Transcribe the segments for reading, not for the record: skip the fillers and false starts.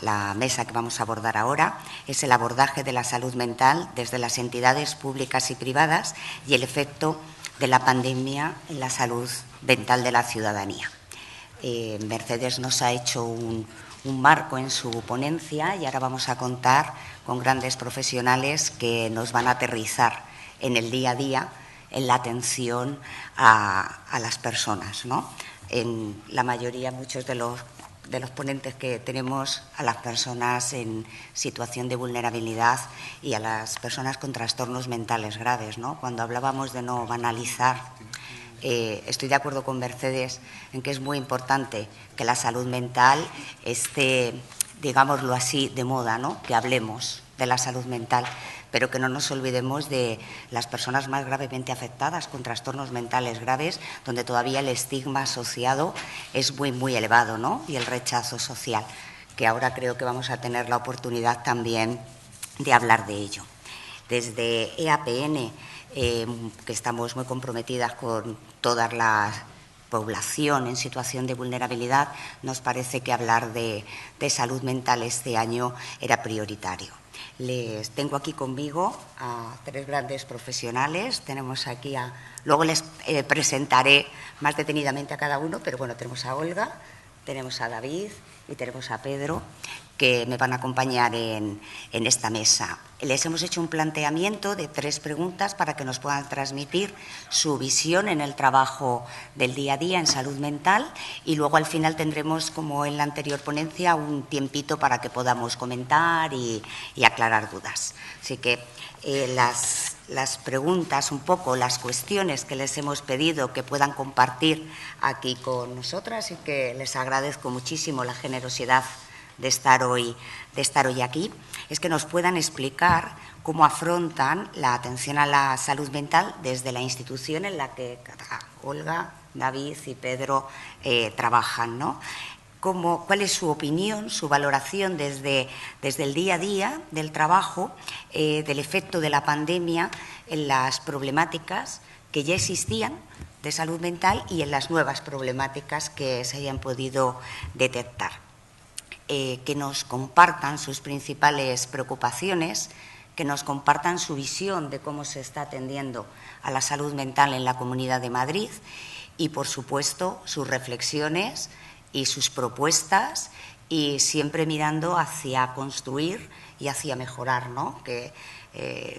La mesa que vamos a abordar ahora es el abordaje de la salud mental desde las entidades públicas y privadas y el efecto de la pandemia en la salud mental de la ciudadanía. Mercedes nos ha hecho un marco en su ponencia y ahora vamos a contar con grandes profesionales que nos van a aterrizar en el día a día en la atención a las personas, ¿no? En la mayoría, muchos de los ponentes que tenemos a las personas en situación de vulnerabilidad y a las personas con trastornos mentales graves, ¿no? Cuando hablábamos de no banalizar, estoy de acuerdo con Mercedes en que es muy importante que la salud mental esté, digámoslo así, de moda, ¿no? Que hablemos de la salud mental, pero que no nos olvidemos de las personas más gravemente afectadas con trastornos mentales graves, donde todavía el estigma asociado es muy elevado, ¿no? Y el rechazo social, que ahora creo que vamos a tener la oportunidad también de hablar de ello. Desde EAPN, que estamos muy comprometidas con toda la población en situación de vulnerabilidad, nos parece que hablar de salud mental este año era prioritario. Les tengo aquí conmigo a tres grandes profesionales. Tenemos aquí luego les presentaré más detenidamente a cada uno, pero bueno, tenemos a Olga, tenemos a David y tenemos a Pedro, que me van a acompañar en esta mesa. Les hemos hecho un planteamiento de 3 preguntas para que nos puedan transmitir su visión en el trabajo del día a día en salud mental y luego al final tendremos, como en la anterior ponencia, un tiempito para que podamos comentar y aclarar dudas. Así que las preguntas, un poco las cuestiones que les hemos pedido que puedan compartir aquí con nosotras y que les agradezco muchísimo la generosidad de estar hoy aquí, es que nos puedan explicar cómo afrontan la atención a la salud mental desde la institución en la que Olga, David y Pedro trabajan, ¿no? ¿Cuál es su opinión, su valoración desde el día a día del trabajo, del efecto de la pandemia en las problemáticas que ya existían de salud mental y en las nuevas problemáticas que se hayan podido detectar? Que nos compartan sus principales preocupaciones, que nos compartan su visión de cómo se está atendiendo a la salud mental en la Comunidad de Madrid y, por supuesto, sus reflexiones y sus propuestas, y siempre mirando hacia construir y hacia mejorar, ¿no? Que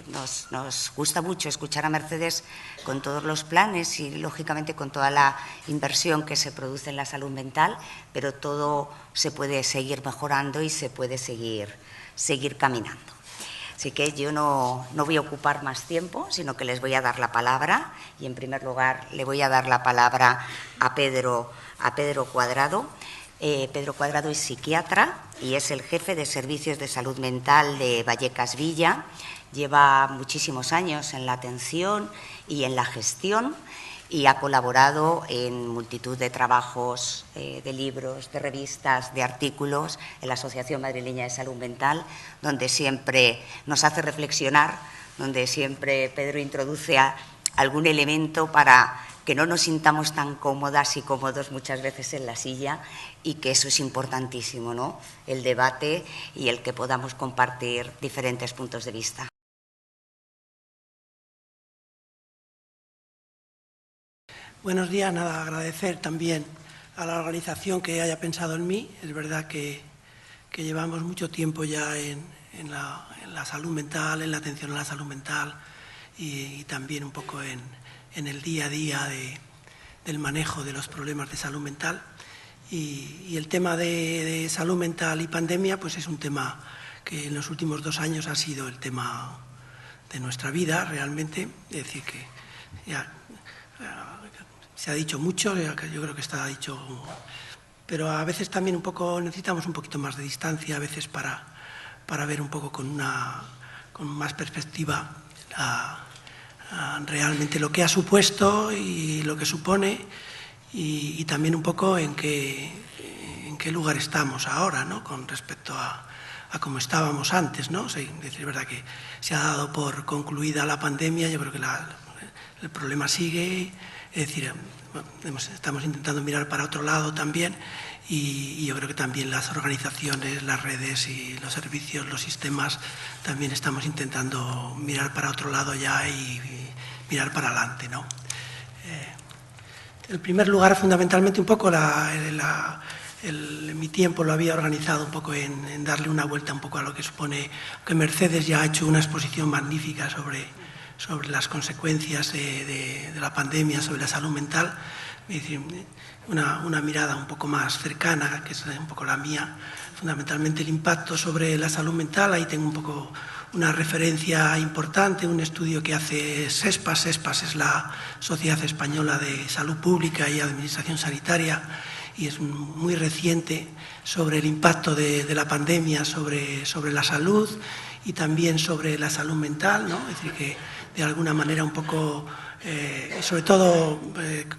nos gusta mucho escuchar a Mercedes con todos los planes y, lógicamente, con toda la inversión que se produce en la salud mental, pero todo se puede seguir mejorando y se puede seguir caminando. Así que yo no voy a ocupar más tiempo, sino que les voy a dar la palabra y, en primer lugar, le voy a dar la palabra a Pedro Cuadrado. Pedro Cuadrado es psiquiatra y es el jefe de servicios de salud mental de Vallecas Villa. Lleva muchísimos años en la atención y en la gestión y ha colaborado en multitud de trabajos, de libros, de revistas, de artículos en la Asociación Madrileña de Salud Mental, donde siempre nos hace reflexionar, donde siempre Pedro introduce algún elemento para que no nos sintamos tan cómodas y cómodos muchas veces en la silla, y que eso es importantísimo, ¿no? El debate y el que podamos compartir diferentes puntos de vista. Buenos días, nada, agradecer también a la organización que haya pensado en mí. Es verdad que llevamos mucho tiempo ya en la salud mental, en la atención a la salud mental y también un poco en el día a día del manejo de los problemas de salud mental. Y el tema de salud mental y pandemia pues es un tema que en los últimos 2 años ha sido el tema de nuestra vida realmente. Es decir, que ya se ha dicho mucho, yo creo que está dicho, pero a veces también necesitamos un poquito más de distancia, a veces para ver un poco con más perspectiva realmente lo que ha supuesto y lo que supone, y también un poco en qué lugar estamos ahora, ¿no? Con respecto a cómo estábamos antes, ¿no? Es verdad que se ha dado por concluida la pandemia. Yo creo que el problema sigue, Es decir, estamos intentando mirar para otro lado también y yo creo que también las organizaciones, las redes y los servicios, los sistemas, también estamos intentando mirar para otro lado ya y mirar para adelante, ¿no? En primer lugar, fundamentalmente un poco mi tiempo lo había organizado un poco en darle una vuelta un poco a lo que supone que Mercedes ya ha hecho una exposición magnífica sobre las consecuencias de la pandemia sobre la salud mental. Es decir, una mirada un poco más cercana, que es un poco la mía, fundamentalmente el impacto sobre la salud mental. Ahí tengo un poco una referencia importante, un estudio que hace SESPAS. SESPAS es la Sociedad Española de Salud Pública y Administración Sanitaria, y es muy reciente, sobre el impacto de la pandemia sobre la salud y también sobre la salud mental, ¿no? Es decir, que de alguna manera un poco, sobre todo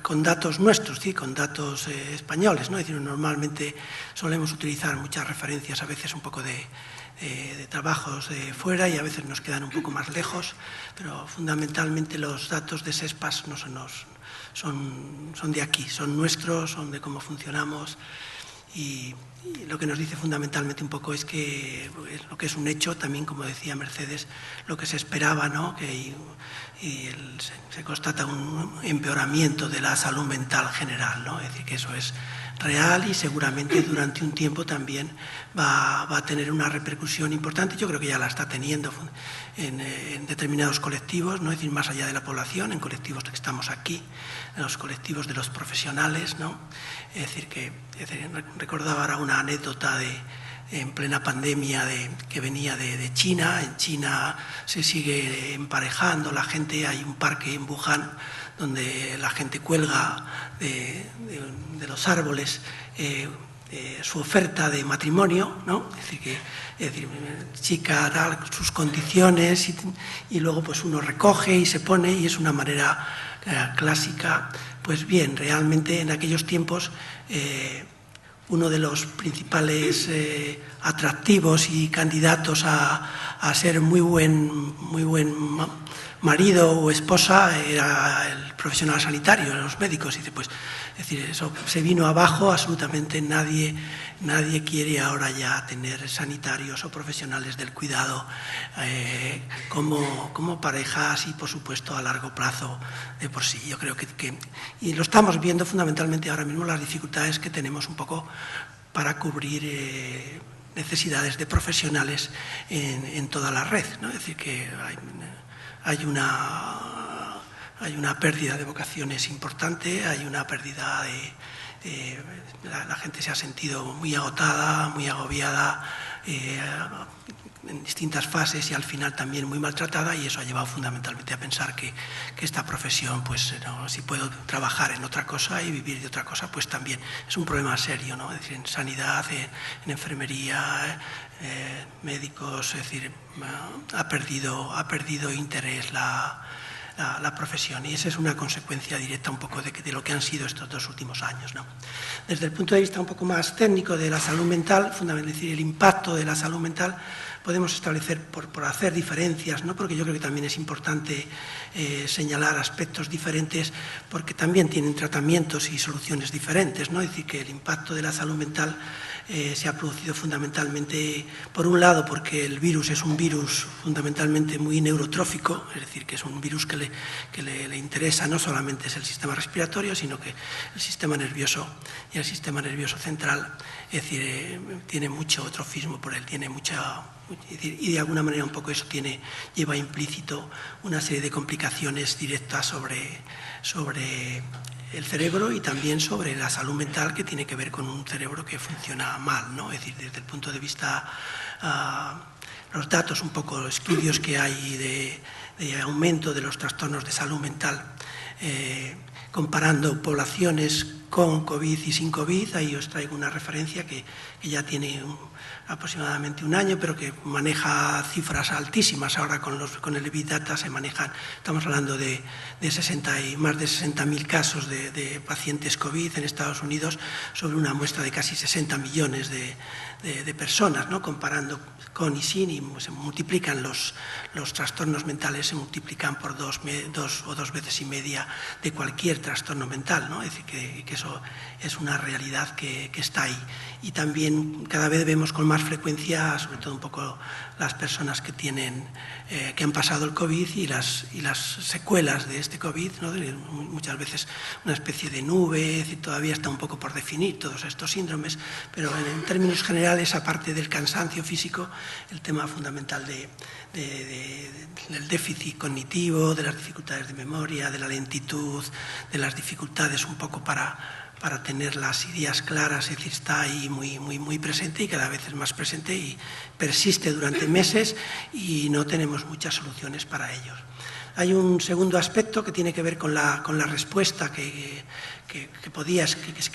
con datos nuestros, ¿sí? Con datos españoles, ¿no? Es decir, normalmente solemos utilizar muchas referencias, a veces un poco de trabajos de fuera y a veces nos quedan un poco más lejos, pero fundamentalmente los datos de SESPAS son de aquí, son nuestros, son de cómo funcionamos y lo que nos dice fundamentalmente un poco es que lo que es un hecho, también como decía Mercedes, lo que se esperaba, ¿no? Se constata un empeoramiento de la salud mental general, ¿no? Es decir, que eso es real y seguramente durante un tiempo también va a tener una repercusión importante. Yo creo que ya la está teniendo en determinados colectivos, ¿no? Es decir, más allá de la población, en colectivos que estamos aquí, en los colectivos de los profesionales, ¿no? Es decir, recordaba ahora una anécdota en plena pandemia que venía de China. En China se sigue emparejando la gente, hay un parque en Wuhan donde la gente cuelga de los árboles su oferta de matrimonio, ¿no? Es decir, chica da sus condiciones y luego pues uno recoge y se pone, y es una manera clásica. Pues bien, realmente en aquellos tiempos uno de los principales atractivos y candidatos a ser muy buen marido o esposa era el profesional sanitario, los médicos. Y pues, es decir, eso se vino abajo, absolutamente nadie quiere ahora ya tener sanitarios o profesionales del cuidado como parejas y, por supuesto, a largo plazo de por sí. Yo creo y lo estamos viendo fundamentalmente ahora mismo, las dificultades que tenemos un poco para cubrir necesidades de profesionales en toda la red, ¿no? Es decir, que hay una pérdida de vocaciones importante, hay una pérdida la gente se ha sentido muy agotada, muy agobiada en distintas fases y al final también muy maltratada, y eso ha llevado fundamentalmente a pensar que esta profesión, pues no, si puedo trabajar en otra cosa y vivir de otra cosa, pues también es un problema serio, ¿no? Es decir, en sanidad, en enfermería, médicos, es decir, ha perdido interés la profesión, y esa es una consecuencia directa un poco de lo que han sido estos 2 últimos años, ¿no? Desde el punto de vista un poco más técnico de la salud mental, fundamentalmente, es decir, el impacto de la salud mental, podemos establecer por hacer diferencias, ¿no? Porque yo creo que también es importante señalar aspectos diferentes, porque también tienen tratamientos y soluciones diferentes, ¿no? Es decir, que el impacto de la salud mental se ha producido fundamentalmente, por un lado, porque el virus es un virus fundamentalmente muy neurotrófico, es decir, que es un virus que le interesa no solamente es el sistema respiratorio, sino que el sistema nervioso y el sistema nervioso central, es decir, tiene mucho trofismo por él, y de alguna manera un poco eso lleva implícito una serie de complicaciones directas sobre el cerebro y también sobre la salud mental, que tiene que ver con un cerebro que funciona mal, ¿no? Es decir, desde el punto de vista, los datos, un poco los estudios que hay de aumento de los trastornos de salud mental, comparando poblaciones con COVID y sin COVID, ahí os traigo una referencia que ya tiene aproximadamente un año, pero que maneja cifras altísimas. Ahora con el Big Data se manejan, estamos hablando de más de 60.000 casos de pacientes COVID en Estados Unidos sobre una muestra de casi 60 millones de personas, ¿no? Comparando con y sin, y se multiplican los trastornos mentales, se multiplican por dos o 2 veces y media de cualquier trastorno mental, ¿no? Es decir, que eso es una realidad que está ahí. Y también cada vez vemos con más frecuencia, sobre todo un poco las personas que han pasado el COVID y las secuelas de este COVID, ¿no? Muchas veces una especie de nube, es decir, todavía está un poco por definir todos estos síndromes, pero en términos generales, aparte del cansancio físico, el tema fundamental del déficit cognitivo, de las dificultades de memoria, de la lentitud, de las dificultades un poco para tener las ideas claras, es decir, está ahí muy presente y cada vez es más presente y persiste durante meses y no tenemos muchas soluciones para ellos. Hay un segundo aspecto que tiene que ver con la respuesta que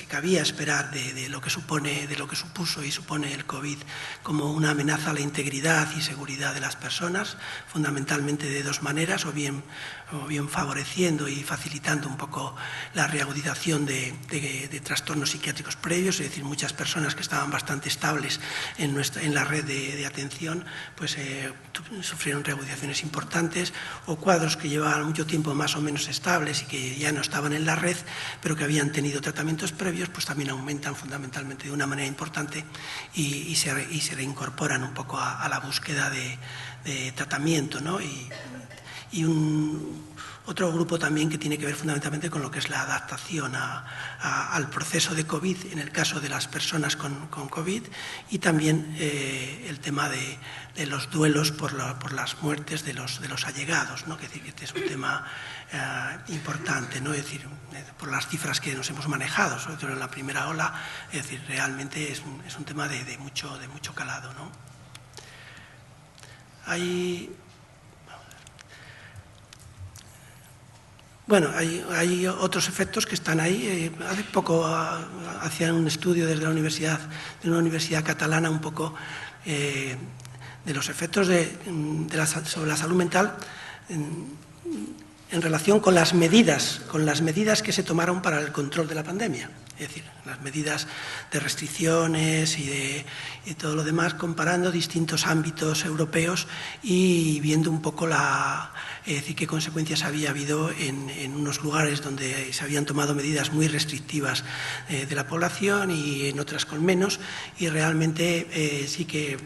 cabía esperar de lo que supuso y supone el COVID como una amenaza a la integridad y seguridad de las personas, fundamentalmente de 2 maneras, o bien favoreciendo y facilitando un poco la reagudización de trastornos psiquiátricos previos, es decir, muchas personas que estaban bastante estables en la red de atención, pues sufrieron reagudizaciones importantes, o cuadros que llevaban mucho tiempo más o menos estables y que ya no estaban en la red, pero que habían tenido tratamientos previos, pues también aumentan fundamentalmente de una manera importante y se reincorporan un poco a la búsqueda de tratamiento, ¿no? Y otro grupo también que tiene que ver fundamentalmente con lo que es la adaptación al proceso de COVID, en el caso de las personas con COVID, y también el tema de los duelos por las muertes de los allegados, ¿no? Que este es un tema importante, ¿no? Es decir, por las cifras que nos hemos manejado, sobre todo en la primera ola, es decir, realmente es un tema de mucho calado, ¿no? Hay otros efectos que están ahí. Hace poco hacían un estudio desde una universidad catalana un poco de los efectos sobre la salud mental en relación con las medidas que se tomaron para el control de la pandemia. Es decir, las medidas de restricciones y todo lo demás, comparando distintos ámbitos europeos y viendo un poco es decir, qué consecuencias había habido en unos lugares donde se habían tomado medidas muy restrictivas de la población y en otras con menos, y realmente sí que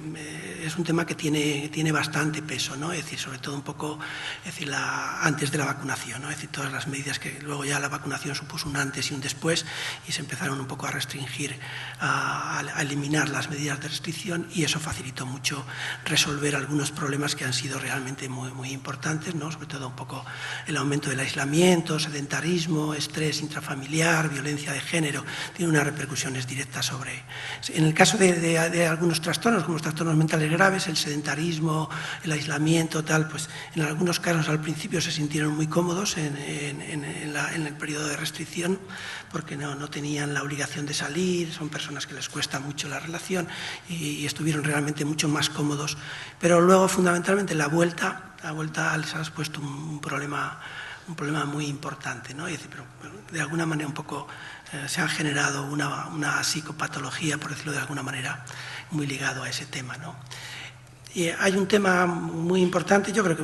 es un tema que tiene bastante peso, ¿no? Es decir, sobre todo un poco, es decir, antes de la vacunación, ¿no? Es decir, todas las medidas que luego ya la vacunación supuso un antes y un después y se empezaron un poco a restringir, a eliminar las medidas de restricción, y eso facilitó mucho resolver algunos problemas que han sido realmente muy importantes, ¿no? Sobre todo un poco el aumento del aislamiento, sedentarismo, estrés intrafamiliar, violencia de género, tiene unas repercusiones directas sobre... En el caso de algunos trastornos, como los trastornos mentales graves, el sedentarismo, el aislamiento, pues en algunos casos al principio se sintieron muy cómodos en el periodo de restricción, porque no tenían la obligación de salir, son personas que les cuesta mucho la relación y estuvieron realmente mucho más cómodos, pero luego fundamentalmente la vuelta les ha puesto un problema muy importante, ¿no? Es decir, pero de alguna manera un poco se ha generado una psicopatología, por decirlo de alguna manera, muy ligado a ese tema, ¿no? Y hay un tema muy importante, yo creo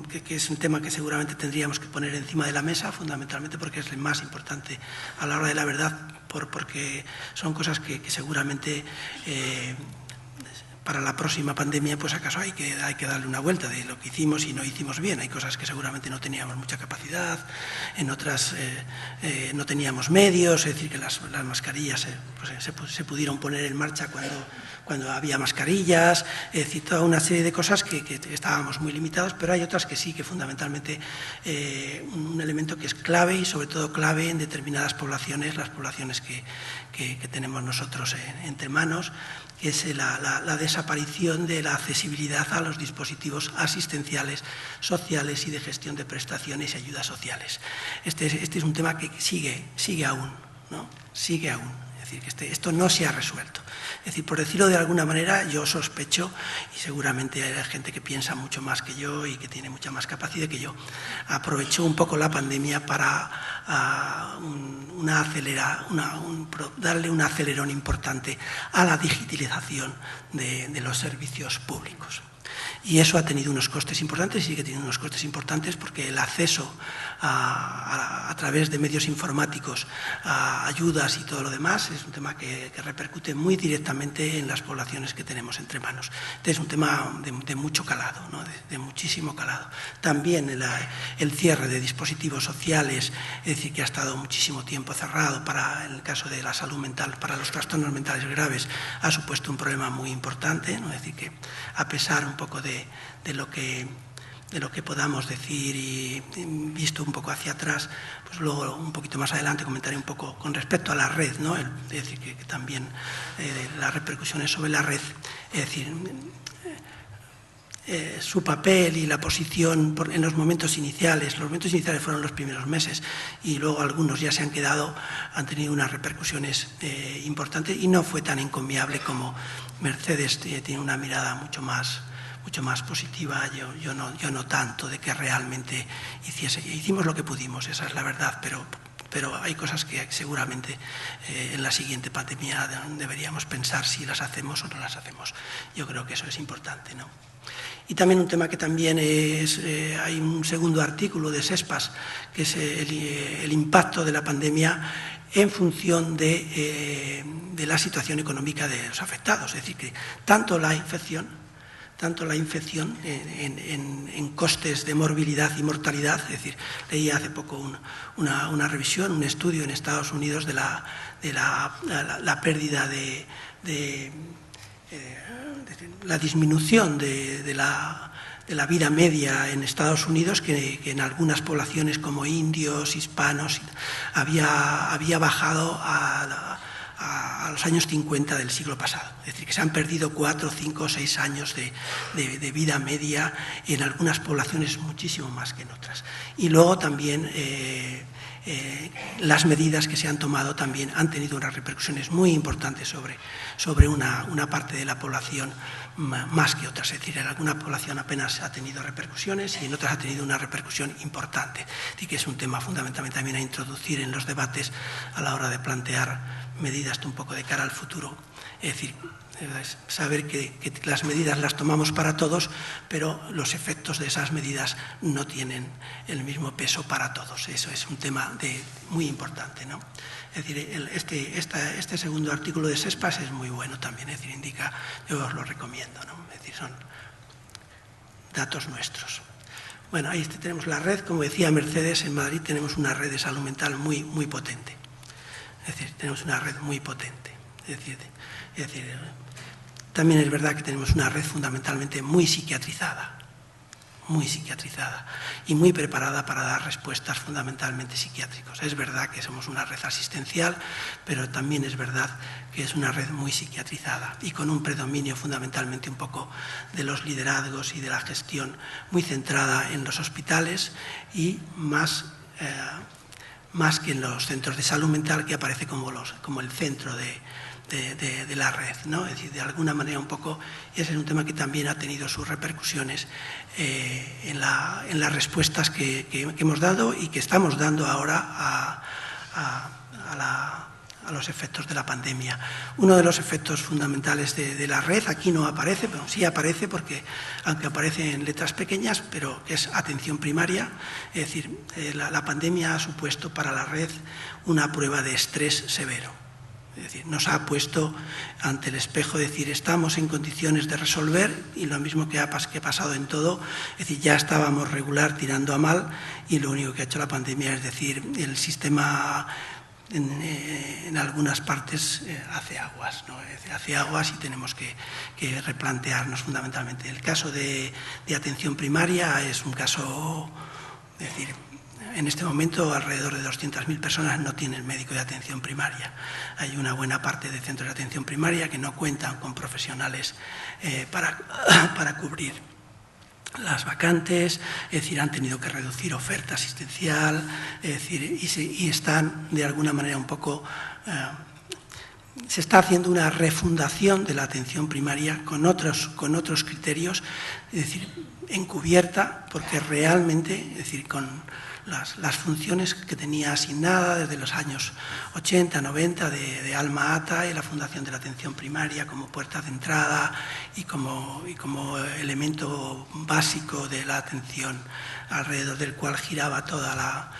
que es un tema que seguramente tendríamos que poner encima de la mesa, fundamentalmente porque es el más importante a la hora de la verdad, porque son cosas que seguramente para la próxima pandemia, pues acaso hay que darle una vuelta de lo que hicimos y no hicimos bien. Hay cosas que seguramente no teníamos mucha capacidad, en otras no teníamos medios, es decir, que las mascarillas se pudieron poner en marcha cuando había mascarillas, es decir, toda una serie de cosas que estábamos muy limitados, pero hay otras que sí, que fundamentalmente un elemento que es clave y sobre todo clave en determinadas poblaciones, las poblaciones que tenemos nosotros entre manos, que es la desaparición de la accesibilidad a los dispositivos asistenciales, sociales y de gestión de prestaciones y ayudas sociales. Este es un tema que sigue aún, ¿no? Sigue aún. Es decir, que esto no se ha resuelto. Es decir, por decirlo de alguna manera, yo sospecho, y seguramente hay gente que piensa mucho más que yo y que tiene mucha más capacidad que yo, aprovechó un poco la pandemia para darle un acelerón importante a la digitalización de los servicios públicos. Y eso ha tenido unos costes importantes y sigue teniendo unos costes importantes porque el acceso a través de medios informáticos a ayudas y todo lo demás es un tema que repercute muy directamente en las poblaciones que tenemos entre manos. Este es un tema de mucho calado, ¿no? de muchísimo calado. También el cierre de dispositivos sociales, es decir, que ha estado muchísimo tiempo cerrado en el caso de la salud mental, para los trastornos mentales graves, ha supuesto un problema muy importante, ¿no? Es decir, que a pesar un poco de lo que podamos decir y visto un poco hacia atrás, pues luego un poquito más adelante comentaré un poco con respecto a la red, ¿no? Es decir, que también las repercusiones sobre la red, es decir, su papel y la posición en los momentos iniciales. Los momentos iniciales fueron los primeros meses y luego algunos ya se han quedado, han tenido unas repercusiones importantes y no fue tan encomiable como Mercedes. Tiene una mirada mucho más positiva, yo no tanto, de que realmente hicimos lo que pudimos, esa es la verdad, pero hay cosas que seguramente en la siguiente pandemia deberíamos pensar si las hacemos o no las hacemos. Yo creo que eso es importante, ¿no? Y también un tema que también hay un segundo artículo de SESPAS, que es el impacto de la pandemia en función de la situación económica de los afectados. Es decir, que tanto la infección en costes de morbilidad y mortalidad, es decir, leí hace poco una revisión, un estudio en Estados Unidos de la pérdida de la disminución de la vida media en Estados Unidos, que en algunas poblaciones como indios, hispanos, había bajado a los años 50 del siglo pasado. Es decir, que se han perdido 4, 5, 6 años de vida media en algunas poblaciones muchísimo más que en otras. Y luego también las medidas que se han tomado también han tenido unas repercusiones muy importantes sobre una parte de la población más que otras. Es decir, en alguna población apenas ha tenido repercusiones y en otras ha tenido una repercusión importante. Y que es un tema fundamentalmente también a introducir en los debates a la hora de plantear medidas un poco de cara al futuro. Es decir, saber que las medidas las tomamos para todos, pero los efectos de esas medidas no tienen el mismo peso para todos. Eso es un tema muy importante, ¿no? Es decir, este segundo artículo de SESPAS es muy bueno también, es decir, indica, yo os lo recomiendo, ¿no? Es decir, son datos nuestros. Bueno, ahí tenemos la red, como decía Mercedes, en Madrid tenemos una red de salud mental muy, muy potente. Es decir, tenemos una red muy potente. Es decir, también es verdad que tenemos una red fundamentalmente muy psiquiatrizada y muy preparada para dar respuestas fundamentalmente psiquiátricas. Es verdad que somos una red asistencial, pero también es verdad que es una red muy psiquiatrizada y con un predominio fundamentalmente un poco de los liderazgos y de la gestión muy centrada en los hospitales y más que en los centros de salud mental, que aparece como el centro de la red, ¿no? Es decir, de alguna manera un poco, ese es un tema que también ha tenido sus repercusiones en las respuestas que hemos dado y que estamos dando ahora a los efectos de la pandemia. Uno de los efectos fundamentales de la red, aquí no aparece, pero sí aparece porque, aunque aparece en letras pequeñas, pero que es atención primaria. Es decir, la pandemia ha supuesto para la red una prueba de estrés severo. Es decir, nos ha puesto ante el espejo, decir, estamos en condiciones de resolver, y lo mismo que ha pasado en todo, es decir, ya estábamos regular tirando a mal, y lo único que ha hecho la pandemia es decir, el sistema en algunas partes hace aguas, ¿no? Hace aguas y tenemos que replantearnos fundamentalmente. El caso de atención primaria es un caso, es decir, en este momento alrededor de 200.000 personas no tienen médico de atención primaria. Hay una buena parte de centros de atención primaria que no cuentan con profesionales para cubrir las vacantes, es decir, han tenido que reducir oferta asistencial, es decir, y están de alguna manera un poco... se está haciendo una refundación de la atención primaria con otros criterios, es decir, encubierta, porque realmente, es decir, con las funciones que tenía asignada desde los años 80, 90 de Alma Ata y la fundación de la atención primaria como puerta de entrada y como elemento básico de la atención alrededor del cual giraba toda la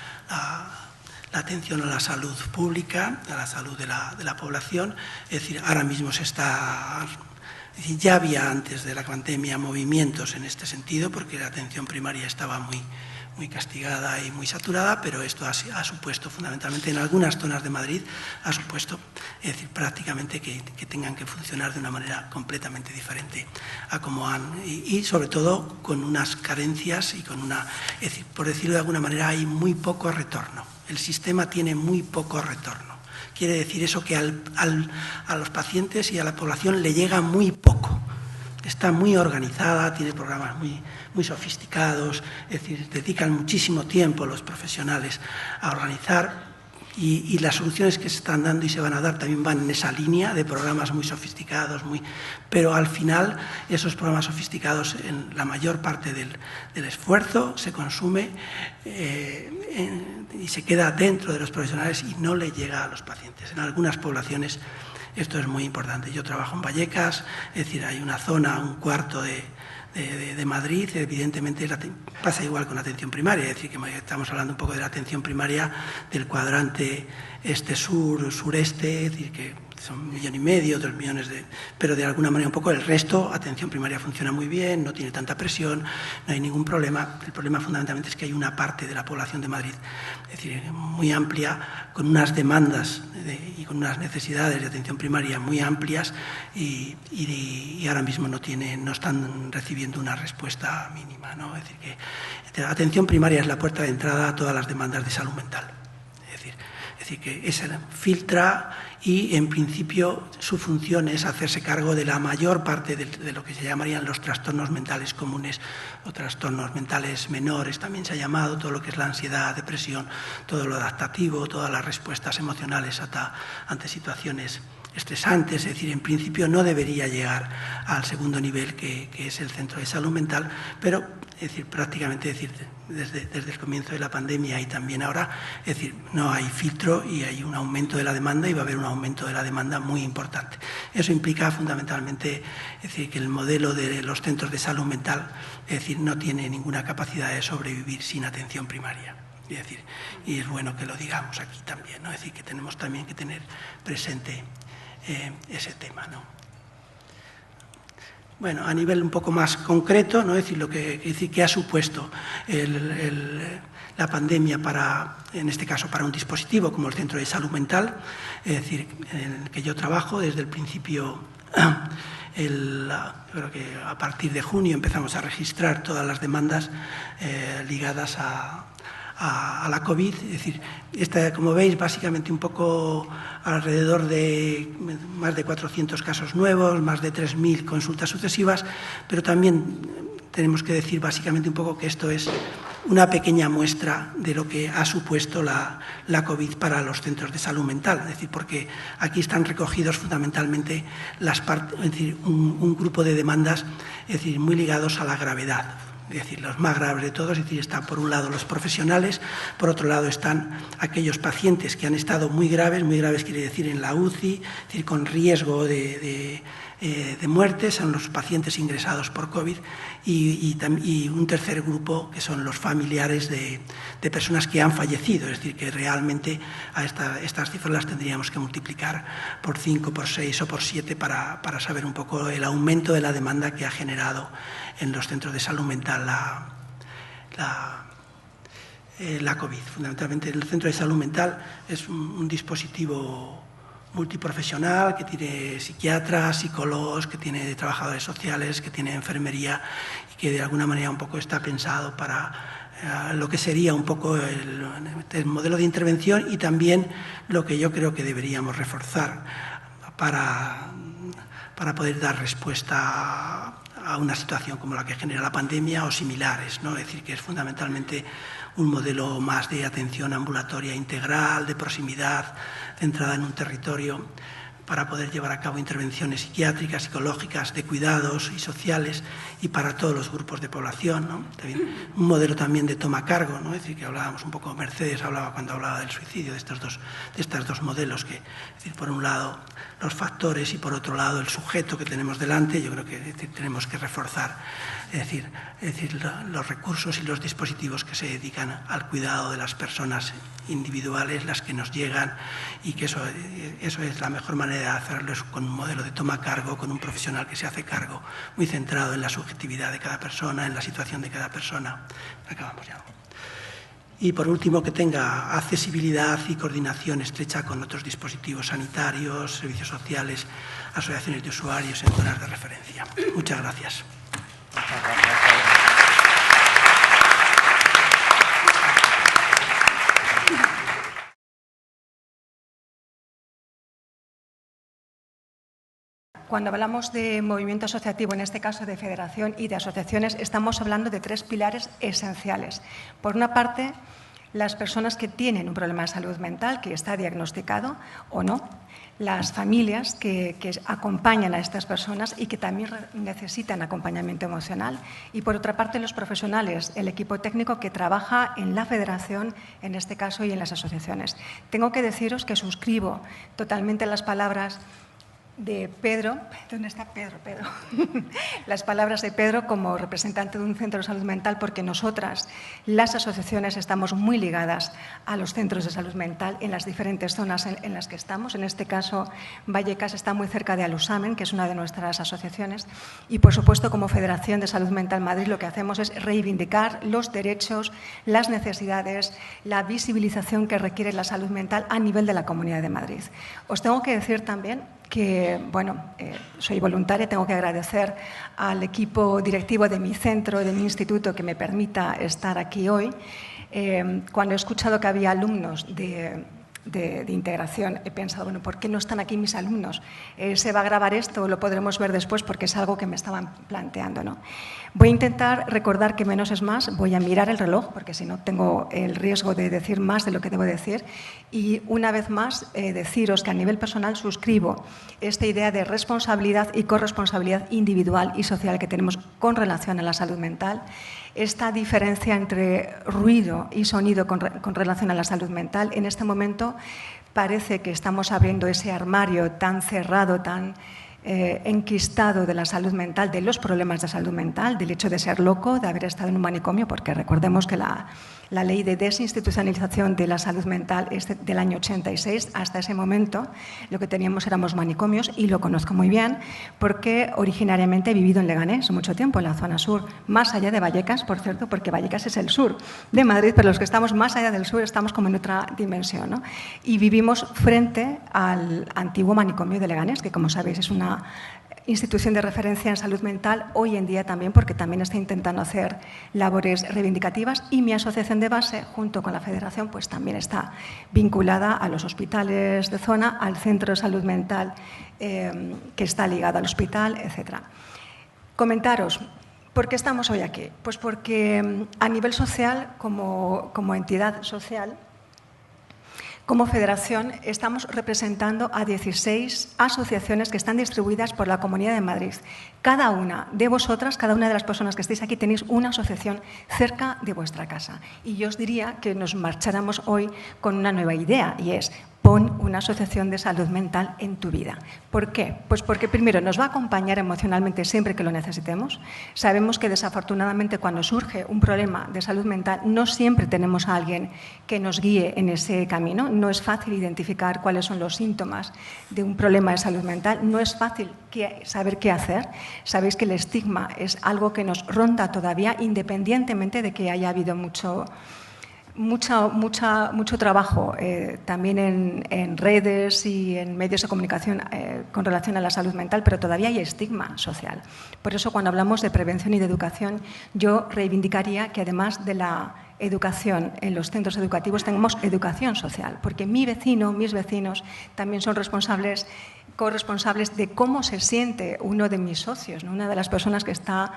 atención a la salud pública, a la salud de la población. Es decir, ahora mismo se está... Es decir, ya había antes de la pandemia movimientos en este sentido, porque la atención primaria estaba muy castigada y muy saturada, pero esto ha supuesto fundamentalmente en algunas zonas de Madrid, ha supuesto, es decir, prácticamente que tengan que funcionar de una manera completamente diferente a como han, y sobre todo con unas carencias y con una, es decir, por decirlo de alguna manera, hay muy poco retorno. El sistema tiene muy poco retorno. Quiere decir eso que a los pacientes y a la población le llega muy poco. Está muy organizada, tiene programas muy sofisticados, es decir, dedican muchísimo tiempo los profesionales a organizar y las soluciones que se están dando y se van a dar también van en esa línea de programas muy sofisticados, pero al final esos programas sofisticados, en la mayor parte del esfuerzo se consume y se queda dentro de los profesionales y no le llega a los pacientes. En algunas poblaciones esto es muy importante. Yo trabajo en Vallecas, es decir, hay una zona, un cuarto de Madrid, evidentemente pasa igual con la atención primaria, es decir, que estamos hablando un poco de la atención primaria del cuadrante sureste, es decir, que son 1,5 millones, 2 millones pero de alguna manera un poco el resto, atención primaria funciona muy bien, no tiene tanta presión, no hay ningún problema. El problema fundamentalmente es que hay una parte de la población de Madrid, es decir, muy amplia, con unas demandas y con unas necesidades de atención primaria muy amplias y ahora mismo no están recibiendo una respuesta mínima, ¿no? Es decir, que la atención primaria es la puerta de entrada a todas las demandas de salud mental. Es decir, que esa filtra y, en principio, su función es hacerse cargo de la mayor parte de lo que se llamarían los trastornos mentales comunes o trastornos mentales menores, también se ha llamado, todo lo que es la ansiedad, depresión, todo lo adaptativo, todas las respuestas emocionales ante situaciones estresantes. Es decir, en principio no debería llegar al segundo nivel, que es el centro de salud mental, pero es decir, prácticamente desde el comienzo de la pandemia y también ahora, es decir, no hay filtro y hay un aumento de la demanda y va a haber un aumento de la demanda muy importante. Eso implica fundamentalmente, es decir, que el modelo de los centros de salud mental, es decir, no tiene ninguna capacidad de sobrevivir sin atención primaria. Es decir, y es bueno que lo digamos aquí también, ¿no? Es decir, que tenemos también que tener presente ese tema, ¿no? Bueno, a nivel un poco más concreto, ¿no? Es decir, ¿qué ha supuesto la pandemia en este caso, para un dispositivo como el Centro de Salud Mental? Es decir, en el que yo trabajo desde el principio. Creo que a partir de junio empezamos a registrar todas las demandas ligadas a la COVID. Es decir, como veis, básicamente un poco alrededor de más de 400 casos nuevos, más de 3.000 consultas sucesivas, pero también tenemos que decir básicamente un poco que esto es una pequeña muestra de lo que ha supuesto la COVID para los centros de salud mental. Es decir, porque aquí están recogidos fundamentalmente es decir, un grupo de demandas, es decir, muy ligados a la gravedad. Es decir, los más graves de todos, es decir, están por un lado los profesionales, por otro lado están aquellos pacientes que han estado muy graves quiere decir en la UCI, es decir, con riesgo de muerte, son los pacientes ingresados por COVID, y un tercer grupo que son los familiares de personas que han fallecido, es decir, que realmente a estas cifras las tendríamos que multiplicar por 5, por 6 o por 7 para saber un poco el aumento de la demanda que ha generado en los centros de salud mental la COVID. Fundamentalmente el centro de salud mental es un dispositivo multiprofesional que tiene psiquiatras, psicólogos, que tiene trabajadores sociales, que tiene enfermería y que de alguna manera un poco está pensado para lo que sería un poco el modelo de intervención y también lo que yo creo que deberíamos reforzar para poder dar respuesta a una situación como la que genera la pandemia o similares, ¿no? Es decir, que es fundamentalmente un modelo más de atención ambulatoria integral, de proximidad, centrada en un territorio, para poder llevar a cabo intervenciones psiquiátricas, psicológicas, de cuidados y sociales y para todos los grupos de población, ¿no? También, un modelo también de toma a cargo, ¿no? Es decir, que hablábamos un poco, Mercedes hablaba cuando hablaba del suicidio, de estos dos modelos, que, es decir, por un lado los factores y por otro lado el sujeto que tenemos delante. Yo creo que tenemos que reforzar es decir, los recursos y los dispositivos que se dedican al cuidado de las personas individuales, las que nos llegan, y que eso es la mejor manera de hacerlo, es con un modelo de toma a cargo, con un profesional que se hace cargo, muy centrado en la subjetividad de cada persona, en la situación de cada persona. Acabamos ya. Y por último, que tenga accesibilidad y coordinación estrecha con otros dispositivos sanitarios, servicios sociales, asociaciones de usuarios en zonas de referencia. Muchas gracias. Muchas gracias. Cuando hablamos de movimiento asociativo, en este caso de federación y de asociaciones, estamos hablando de tres pilares esenciales. Por una parte, las personas que tienen un problema de salud mental, que está diagnosticado o no, las familias que acompañan a estas personas y que también necesitan acompañamiento emocional, y por otra parte los profesionales, el equipo técnico que trabaja en la federación, en este caso, y en las asociaciones. Tengo que deciros que suscribo totalmente las palabras de Pedro. ¿Dónde está Pedro? Las palabras de Pedro como representante de un centro de salud mental, porque nosotras, las asociaciones, estamos muy ligadas a los centros de salud mental en las diferentes zonas en las que estamos. En este caso, Vallecas está muy cerca de Alusamen, que es una de nuestras asociaciones, y por supuesto, como Federación de Salud Mental Madrid, lo que hacemos es reivindicar los derechos, las necesidades, la visibilización que requiere la salud mental a nivel de la Comunidad de Madrid. Os tengo que decir también que, bueno, soy voluntaria, tengo que agradecer al equipo directivo de mi centro, de mi instituto, que me permita estar aquí hoy. Cuando he escuchado que había alumnos de integración, he pensado, bueno, ¿por qué no están aquí mis alumnos? ¿Se va a grabar esto o lo podremos ver después? Porque es algo que me estaban planteando, ¿no? Voy a intentar recordar que menos es más, voy a mirar el reloj, porque si no tengo el riesgo de decir más de lo que debo decir, y una vez más deciros que a nivel personal suscribo esta idea de responsabilidad y corresponsabilidad individual y social que tenemos con relación a la salud mental, esta diferencia entre ruido y sonido con relación a la salud mental. En este momento parece que estamos abriendo ese armario tan cerrado, tan enquistado de la salud mental, de los problemas de salud mental, del hecho de ser loco, de haber estado en un manicomio, porque recordemos que la ley de desinstitucionalización de la salud mental es del año 86. Hasta ese momento lo que teníamos éramos manicomios, y lo conozco muy bien porque originariamente he vivido en Leganés mucho tiempo, en la zona sur, más allá de Vallecas, por cierto, porque Vallecas es el sur de Madrid, pero los que estamos más allá del sur estamos como en otra dimensión, ¿no? Y vivimos frente al antiguo manicomio de Leganés, que, como sabéis, es una institución de referencia en salud mental hoy en día también, porque también está intentando hacer labores reivindicativas, y mi asociación de base, junto con la federación, pues también está vinculada a los hospitales de zona, al centro de salud mental que está ligado al hospital, etc. Comentaros, ¿por qué estamos hoy aquí? Pues porque a nivel social, como entidad social, como federación, estamos representando a 16 asociaciones que están distribuidas por la Comunidad de Madrid. Cada una de vosotras, cada una de las personas que estáis aquí, tenéis una asociación cerca de vuestra casa. Y yo os diría que nos marcháramos hoy con una nueva idea, y es: pon una asociación de salud mental en tu vida. ¿Por qué? Pues porque, primero, nos va a acompañar emocionalmente siempre que lo necesitemos. Sabemos que, desafortunadamente, cuando surge un problema de salud mental, no siempre tenemos a alguien que nos guíe en ese camino. No es fácil identificar cuáles son los síntomas de un problema de salud mental. No es fácil saber qué hacer. Sabéis que el estigma es algo que nos ronda todavía, independientemente de que haya habido mucho trabajo también en redes y en medios de comunicación con relación a la salud mental, pero todavía hay estigma social. Por eso, cuando hablamos de prevención y de educación, yo reivindicaría que, además de la educación en los centros educativos, tengamos educación social, porque mi vecino, mis vecinos también son responsables corresponsables de cómo se siente uno de mis socios, ¿no? Una de las personas que está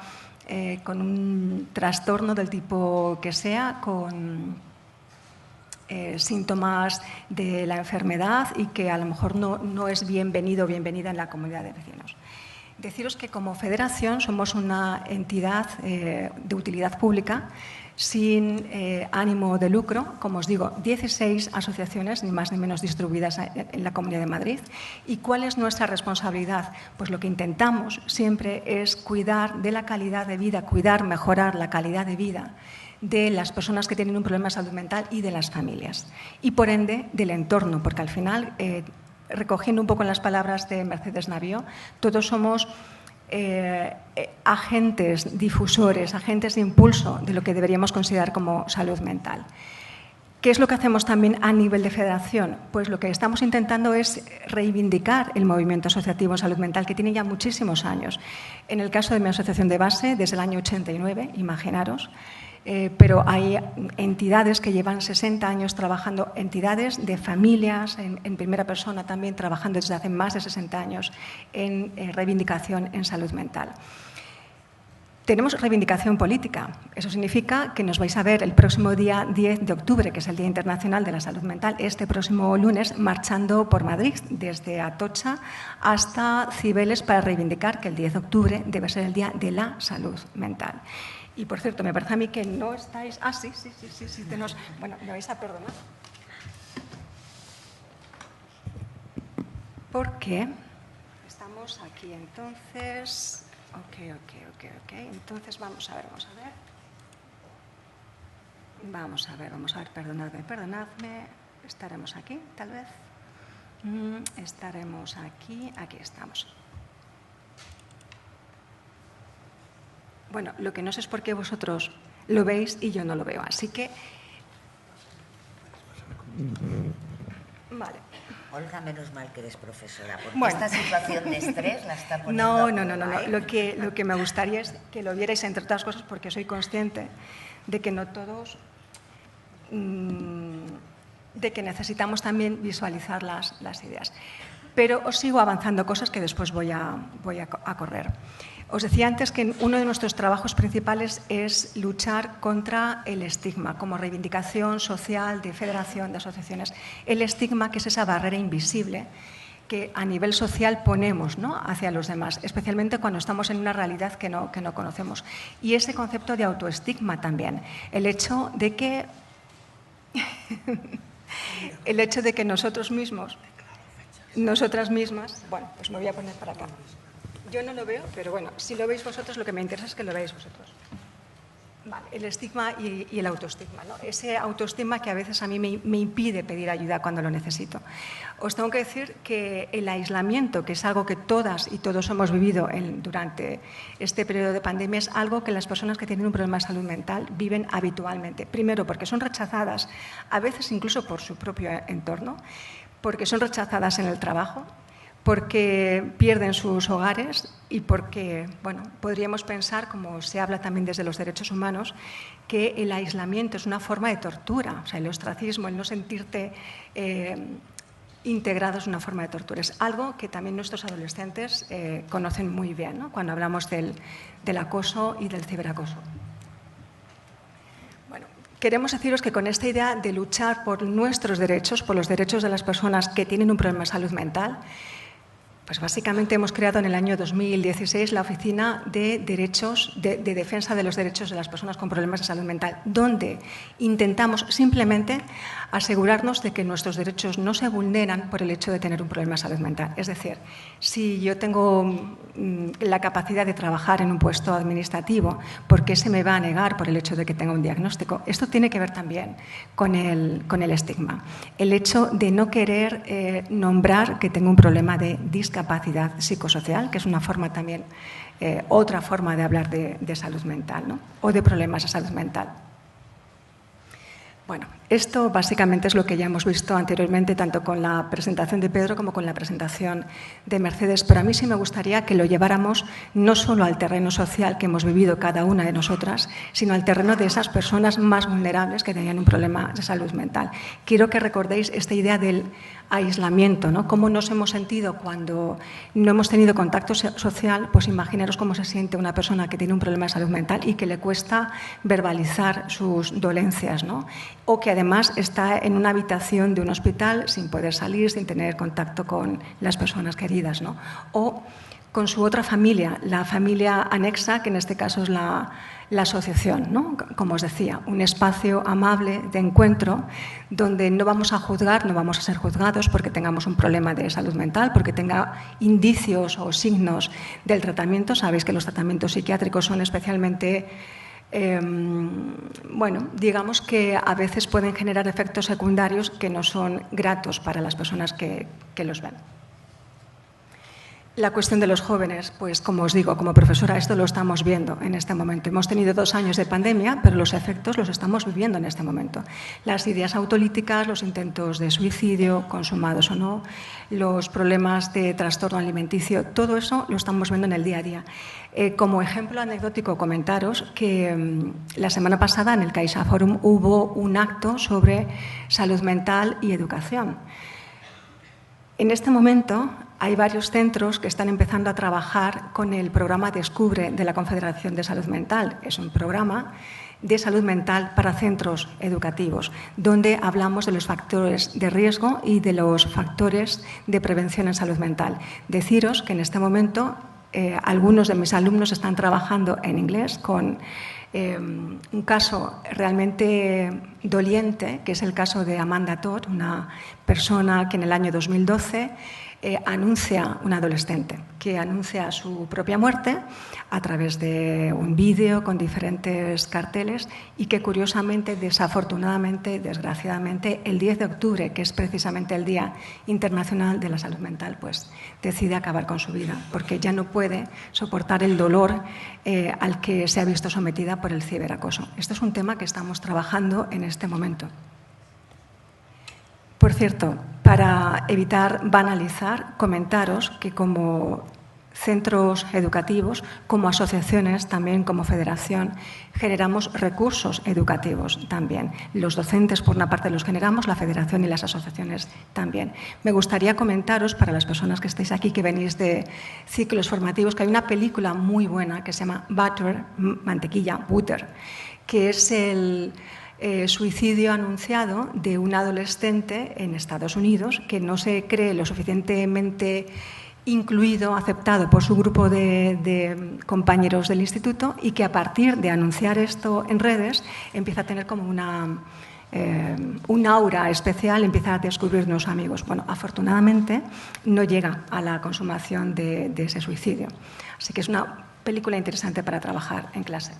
con un trastorno del tipo que sea, con síntomas de la enfermedad y que a lo mejor no es bienvenido o bienvenida en la comunidad de vecinos. Deciros que como federación somos una entidad de utilidad pública sin ánimo de lucro, como os digo, 16 asociaciones, ni más ni menos, distribuidas en la Comunidad de Madrid. ¿Y cuál es nuestra responsabilidad? Pues lo que intentamos siempre es cuidar de la calidad de vida, mejorar la calidad de vida de las personas que tienen un problema de salud mental y de las familias. Y, por ende, del entorno, porque al final, recogiendo un poco en las palabras de Mercedes Navío, todos somos agentes difusores, agentes de impulso de lo que deberíamos considerar como salud mental. ¿Qué es lo que hacemos también a nivel de federación? Pues lo que estamos intentando es reivindicar el movimiento asociativo en salud mental, que tiene ya muchísimos años. En el caso de mi asociación de base, desde el año 89, imaginaros, pero hay entidades que llevan 60 años trabajando, entidades de familias, en primera persona también, trabajando desde hace más de 60 años en reivindicación en salud mental. Tenemos reivindicación política. Eso significa que nos vais a ver el próximo día 10 de octubre, que es el Día Internacional de la Salud Mental, este próximo lunes, marchando por Madrid, desde Atocha hasta Cibeles, para reivindicar que el 10 de octubre debe ser el Día de la Salud Mental. Y, por cierto, me parece a mí que no estáis... Ah, sí. Bueno, me vais a perdonar. Porque estamos aquí, entonces... Ok. Entonces, vamos a ver. Perdonadme. Estaremos aquí, tal vez. Estaremos aquí estamos. Bueno, lo que no sé es por qué vosotros lo veis y yo no lo veo, así que... Vale. Olga, menos mal que eres profesora, porque esta situación de estrés la está poniendo... No. Lo que me gustaría es que lo vierais, entre otras cosas, porque soy consciente de que no todos... de que necesitamos también visualizar las ideas. Pero os sigo avanzando cosas que después voy a correr. Os decía antes que uno de nuestros trabajos principales es luchar contra el estigma, como reivindicación social de federación, de asociaciones. El estigma, que es esa barrera invisible que a nivel social ponemos, ¿no?, hacia los demás, especialmente cuando estamos en una realidad que no conocemos. Y ese concepto de autoestigma también. El hecho de que nosotros mismos, nosotras mismas... Bueno, pues me voy a poner para acá. Yo no lo veo, pero bueno, si lo veis vosotros, lo que me interesa es que lo veáis vosotros. Vale, el estigma y el autoestigma, ¿no? Ese autoestigma que a veces a mí me impide pedir ayuda cuando lo necesito. Os tengo que decir que el aislamiento, que es algo que todas y todos hemos vivido durante este periodo de pandemia, es algo que las personas que tienen un problema de salud mental viven habitualmente. Primero, porque son rechazadas, a veces incluso por su propio entorno, porque son rechazadas en el trabajo, porque pierden sus hogares y porque, bueno, podríamos pensar, como se habla también desde los derechos humanos, que el aislamiento es una forma de tortura. O sea, el ostracismo, el no sentirte integrado es una forma de tortura. Es algo que también nuestros adolescentes conocen muy bien, ¿no?, cuando hablamos del acoso y del ciberacoso. Bueno, queremos deciros que con esta idea de luchar por nuestros derechos, por los derechos de las personas que tienen un problema de salud mental, pues básicamente hemos creado en el año 2016 la Oficina de Defensa de los Derechos de las Personas con Problemas de Salud Mental, donde intentamos simplemente asegurarnos de que nuestros derechos no se vulneran por el hecho de tener un problema de salud mental. Es decir, si yo tengo la capacidad de trabajar en un puesto administrativo, ¿por qué se me va a negar por el hecho de que tenga un diagnóstico? Esto tiene que ver también con el estigma. El hecho de no querer nombrar que tengo un problema de discapacidad psicosocial, que es una forma también, otra forma de hablar de salud mental, ¿no?, o de problemas de salud mental. Bueno, esto básicamente es lo que ya hemos visto anteriormente, tanto con la presentación de Pedro como con la presentación de Mercedes, pero a mí sí me gustaría que lo lleváramos no solo al terreno social que hemos vivido cada una de nosotras, sino al terreno de esas personas más vulnerables que tenían un problema de salud mental. Quiero que recordéis esta idea del aislamiento, ¿no? Cómo nos hemos sentido cuando no hemos tenido contacto social, pues imaginaros cómo se siente una persona que tiene un problema de salud mental y que le cuesta verbalizar sus dolencias, ¿no? O que además está en una habitación de un hospital sin poder salir, sin tener contacto con las personas queridas, ¿no? O con su otra familia, la familia anexa, que en este caso es la asociación, ¿no? Como os decía, un espacio amable de encuentro donde no vamos a juzgar, no vamos a ser juzgados porque tengamos un problema de salud mental, porque tenga indicios o signos del tratamiento. Sabéis que los tratamientos psiquiátricos son especialmente, bueno, digamos que a veces pueden generar efectos secundarios que no son gratos para las personas que los ven. La cuestión de los jóvenes, pues como os digo, como profesora, esto lo estamos viendo en este momento. Hemos tenido 2 años de pandemia, pero los efectos los estamos viviendo en este momento. Las ideas autolíticas, los intentos de suicidio, consumados o no, los problemas de trastorno alimenticio, todo eso lo estamos viendo en el día a día. Como ejemplo anecdótico, comentaros que la semana pasada en el Caixa Forum hubo un acto sobre salud mental y educación. En este momento hay varios centros que están empezando a trabajar con el programa Descubre de la Confederación de Salud Mental. Es un programa de salud mental para centros educativos, donde hablamos de los factores de riesgo y de los factores de prevención en salud mental. Deciros que en este momento algunos de mis alumnos están trabajando en inglés con un caso realmente doliente, que es el caso de Amanda Todd, una persona que en el año 2012 anuncia, una adolescente, que anuncia su propia muerte a través de un vídeo con diferentes carteles y que curiosamente, desafortunadamente, desgraciadamente, el 10 de octubre, que es precisamente el Día Internacional de la Salud Mental, pues decide acabar con su vida porque ya no puede soportar el dolor al que se ha visto sometida por el ciberacoso. Este es un tema que estamos trabajando en este momento. Por cierto, para evitar banalizar, comentaros que como centros educativos, como asociaciones, también como federación, generamos recursos educativos también. Los docentes, por una parte, los generamos, la federación y las asociaciones también. Me gustaría comentaros, para las personas que estáis aquí, que venís de ciclos formativos, que hay una película muy buena que se llama Butter, mantequilla, Butter, que es el suicidio anunciado de un adolescente en Estados Unidos que no se cree lo suficientemente incluido, aceptado por su grupo de compañeros del instituto y que a partir de anunciar esto en redes empieza a tener como un aura especial, empieza a descubrir nuevos amigos. Bueno, afortunadamente no llega a la consumación de ese suicidio. Así que es una película interesante para trabajar en clase.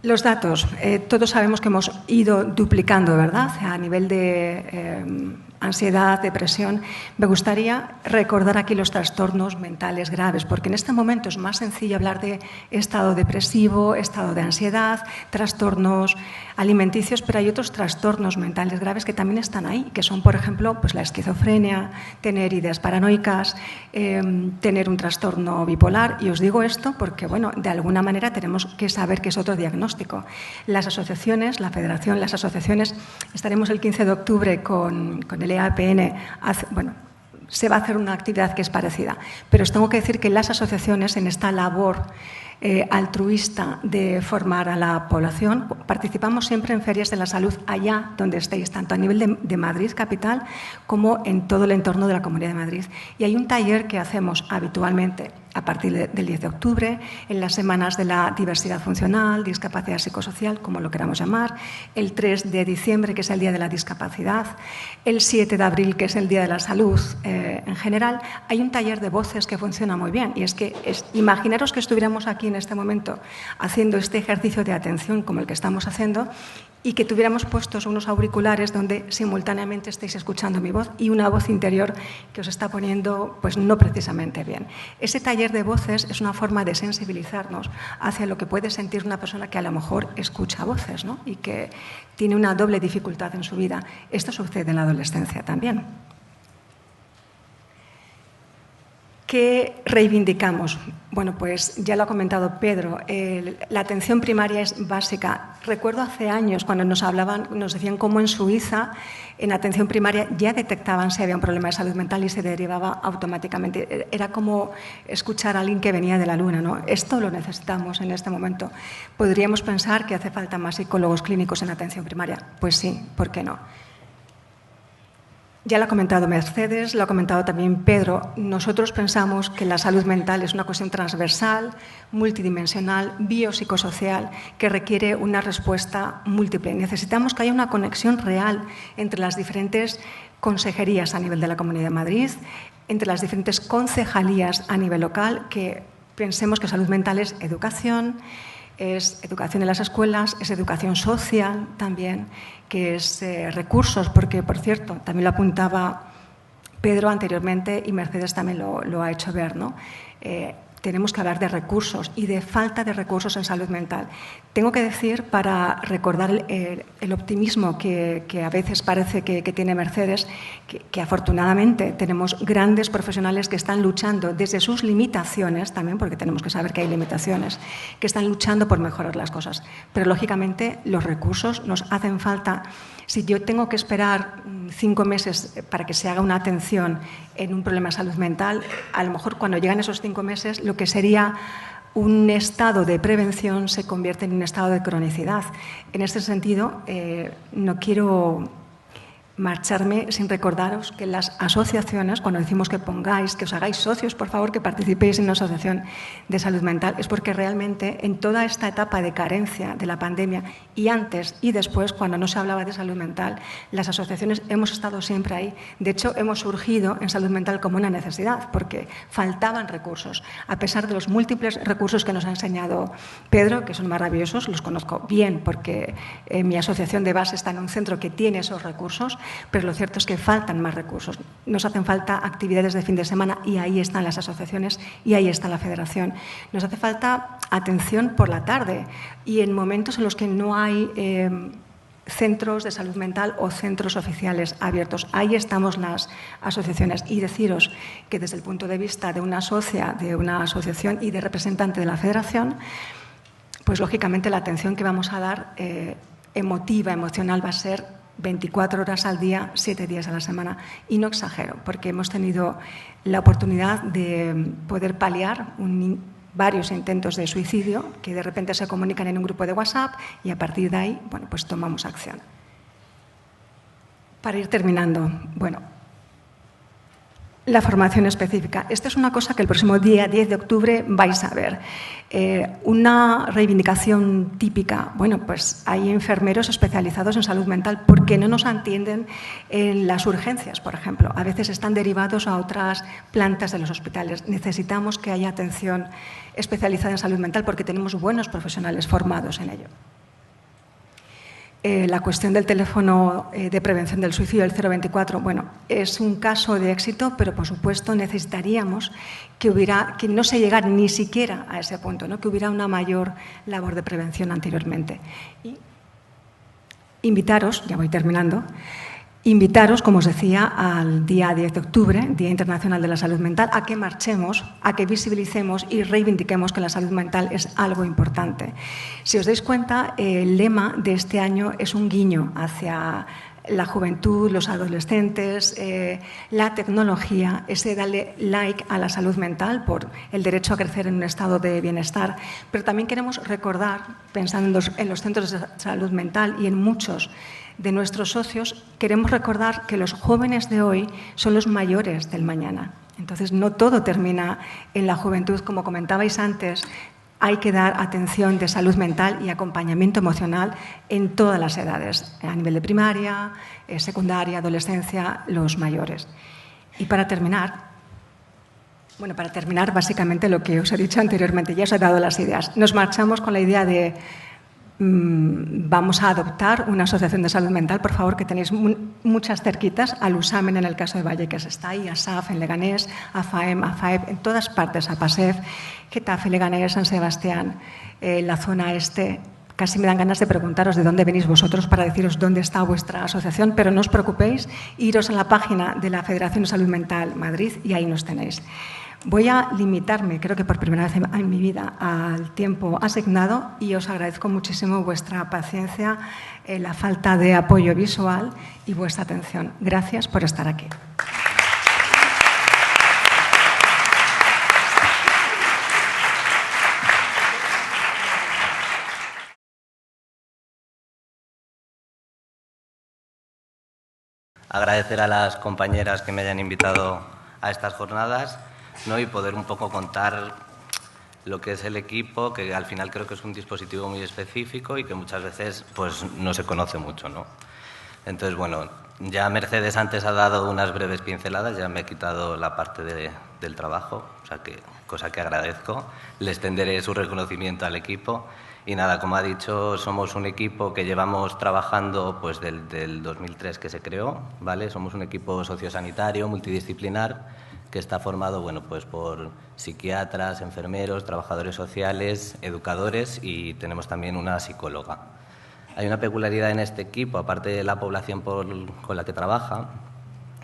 Los datos, todos sabemos que hemos ido duplicando, ¿verdad? A nivel de ansiedad, depresión. Me gustaría recordar aquí los trastornos mentales graves, porque en este momento es más sencillo hablar de estado depresivo, estado de ansiedad, trastornos alimenticios, pero hay otros trastornos mentales graves que también están ahí, que son, por ejemplo, pues la esquizofrenia, tener ideas paranoicas, tener un trastorno bipolar. Y os digo esto porque, bueno, de alguna manera tenemos que saber que es otro diagnóstico. Las asociaciones, la federación, las asociaciones, estaremos el 15 de octubre con el EAPN, bueno, se va a hacer una actividad que es parecida, pero os tengo que decir que las asociaciones en esta labor altruista de formar a la población, participamos siempre en ferias de la salud allá donde estéis, tanto a nivel de Madrid capital como en todo el entorno de la Comunidad de Madrid. Y hay un taller que hacemos habitualmente a partir del 10 de octubre, en las semanas de la diversidad funcional, discapacidad psicosocial, como lo queramos llamar, el 3 de diciembre, que es el Día de la Discapacidad, el 7 de abril, que es el Día de la Salud en general. Hay un taller de voces que funciona muy bien y es que imaginaros que estuviéramos aquí en este momento haciendo este ejercicio de atención como el que estamos haciendo y que tuviéramos puestos unos auriculares donde simultáneamente estéis escuchando mi voz y una voz interior que os está poniendo pues no precisamente bien. Ese taller de voces es una forma de sensibilizarnos hacia lo que puede sentir una persona que a lo mejor escucha voces, ¿no? Y que tiene una doble dificultad en su vida. Esto sucede en la adolescencia también. ¿Qué reivindicamos? Bueno, pues ya lo ha comentado Pedro, la atención primaria es básica. Recuerdo hace años cuando nos decían cómo en Suiza, en atención primaria, ya detectaban si había un problema de salud mental y se derivaba automáticamente. Era como escuchar a alguien que venía de la luna, ¿no? Esto lo necesitamos en este momento. ¿Podríamos pensar que hace falta más psicólogos clínicos en atención primaria? Pues sí, ¿por qué no? Ya lo ha comentado Mercedes, lo ha comentado también Pedro. Nosotros pensamos que la salud mental es una cuestión transversal, multidimensional, biopsicosocial, que requiere una respuesta múltiple. Necesitamos que haya una conexión real entre las diferentes consejerías a nivel de la Comunidad de Madrid, entre las diferentes concejalías a nivel local, que pensemos que salud mental es educación en las escuelas, es educación social también, que es recursos, porque, por cierto, también lo apuntaba Pedro anteriormente y Mercedes también lo ha hecho ver, ¿no? Tenemos que hablar de recursos y de falta de recursos en salud mental. Tengo que decir, para recordar el optimismo que a veces parece que tiene Mercedes, que afortunadamente tenemos grandes profesionales que están luchando desde sus limitaciones, también porque tenemos que saber que hay limitaciones, que están luchando por mejorar las cosas. Pero, lógicamente, los recursos nos hacen falta. Si yo tengo que esperar 5 meses para que se haga una atención en un problema de salud mental, a lo mejor cuando llegan esos 5 meses, lo que sería un estado de prevención se convierte en un estado de cronicidad. En este sentido, no quiero marcharme sin recordaros que las asociaciones, cuando decimos que pongáis, que os hagáis socios, por favor, que participéis en una asociación de salud mental, es porque realmente en toda esta etapa de carencia de la pandemia y antes y después, cuando no se hablaba de salud mental, las asociaciones hemos estado siempre ahí. De hecho, hemos surgido en salud mental como una necesidad, porque faltaban recursos. A pesar de los múltiples recursos que nos ha enseñado Pedro, que son maravillosos, los conozco bien porque mi asociación de base está en un centro que tiene esos recursos, pero lo cierto es que faltan más recursos. Nos hacen falta actividades de fin de semana y ahí están las asociaciones y ahí está la federación. Nos hace falta atención por la tarde y en momentos en los que no hay centros de salud mental o centros oficiales abiertos. Ahí estamos las asociaciones. Y deciros que desde el punto de vista de una socia, de una asociación y de representante de la federación, pues lógicamente la atención que vamos a dar emotiva, emocional, va a ser 24 horas al día, 7 días a la semana. Y no exagero, porque hemos tenido la oportunidad de poder paliar varios intentos de suicidio que de repente se comunican en un grupo de WhatsApp y a partir de ahí, bueno, pues tomamos acción. Para ir terminando, bueno, la formación específica. Esta es una cosa que el próximo día 10 de octubre vais a ver. Una reivindicación típica. Bueno, pues hay enfermeros especializados en salud mental porque no nos atienden en las urgencias, por ejemplo. A veces están derivados a otras plantas de los hospitales. Necesitamos que haya atención especializada en salud mental porque tenemos buenos profesionales formados en ello. La cuestión del teléfono de prevención del suicidio, el 024, bueno, es un caso de éxito, pero por supuesto necesitaríamos que no se llegara ni siquiera a ese punto, ¿no? Que hubiera una mayor labor de prevención anteriormente. Y invitaros, ya voy terminando, invitaros, como os decía, al día 10 de octubre, Día Internacional de la Salud Mental, a que marchemos, a que visibilicemos y reivindiquemos que la salud mental es algo importante. Si os dais cuenta, el lema de este año es un guiño hacia la juventud, los adolescentes, la tecnología, ese darle like a la salud mental por el derecho a crecer en un estado de bienestar. Pero también queremos recordar, pensando en los centros de salud mental y en muchos de nuestros socios, queremos recordar que los jóvenes de hoy son los mayores del mañana. Entonces, no todo termina en la juventud. Como comentabais antes, hay que dar atención de salud mental y acompañamiento emocional en todas las edades, a nivel de primaria, secundaria, adolescencia, los mayores. Y para terminar, básicamente lo que os he dicho anteriormente, ya os he dado las ideas. Nos marchamos con la idea de vamos a adoptar una asociación de salud mental, por favor, que tenéis muchas cerquitas, al USAMEN en el caso de Vallecas está ahí, ASAF en Leganés, AFAEM, AFAEP, en todas partes, APASEF, Getafe, Leganés, San Sebastián, la zona este. Casi me dan ganas de preguntaros de dónde venís vosotros para deciros dónde está vuestra asociación, pero no os preocupéis, iros a la página de la Federación de Salud Mental Madrid y ahí nos tenéis. Voy a limitarme, creo que por primera vez en mi vida, al tiempo asignado y os agradezco muchísimo vuestra paciencia, la falta de apoyo visual y vuestra atención. Gracias por estar aquí. Agradecer a las compañeras que me hayan invitado a estas jornadas, ¿no? Y poder un poco contar lo que es el equipo, que al final creo que es un dispositivo muy específico y que muchas veces pues, no se conoce mucho, ¿no? Entonces, bueno, ya Mercedes antes ha dado unas breves pinceladas, ya me he quitado la parte del trabajo, o sea que, cosa que agradezco. Le extenderé su reconocimiento al equipo. Y nada, como ha dicho, somos un equipo que llevamos trabajando pues, del 2003 que se creó, ¿vale? Somos un equipo sociosanitario, multidisciplinar, que está formado bueno, pues, por psiquiatras, enfermeros, trabajadores sociales, educadores y tenemos también una psicóloga. Hay una peculiaridad en este equipo, aparte de la población con la que trabaja,